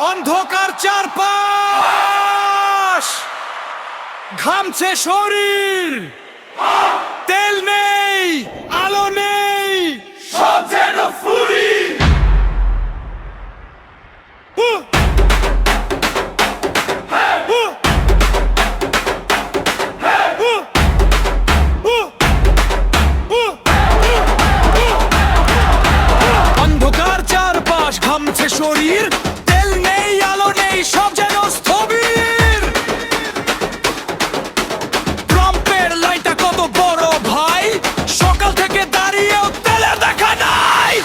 অন্ধকার চারপাশ, ঘামছে শরীর, তেল নেই, আলো নেই, সব যেন ফুরি। অন্ধকার চারপাশ, ঘামছে শরীর, তেল নেই, আলো নেই, সব যেন স্থবির। ট্রাম্পের লাইনটা কত বড় ভাই, সকাল থেকে দাঁড়িয়েও তেলের দেখা নাই।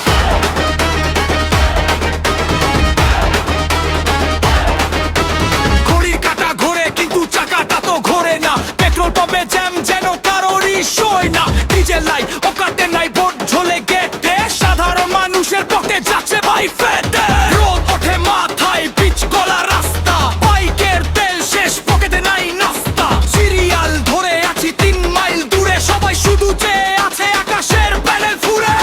ঘড়ির কাঁটা ঘোরে কিন্তু চাকাটা তো ঘোরে না। পেট্রোল পাম্পে জ্যাম যেন কারোরই সই না। ডিজেল নাই, ওকাতে নাই, ভোট ঝোলে গেটে, সাধারণ মানুষের পকেটে যাচ্ছে ভাই ফেটে। রোদ ওঠে মাথায়, পিচ কলা রাস্তা, বাইকের তেল শেষ, পকেটে নাই নাস্তা। সিরিয়াল ধরে আছি 3 মাইল দূরে, সবাই শুধু চেয়ে আছে আকাশের প্যানেল ফুরে।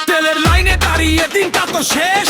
তেলের লাইনে দাঁড়িয়ে দিনটা তো শেষ।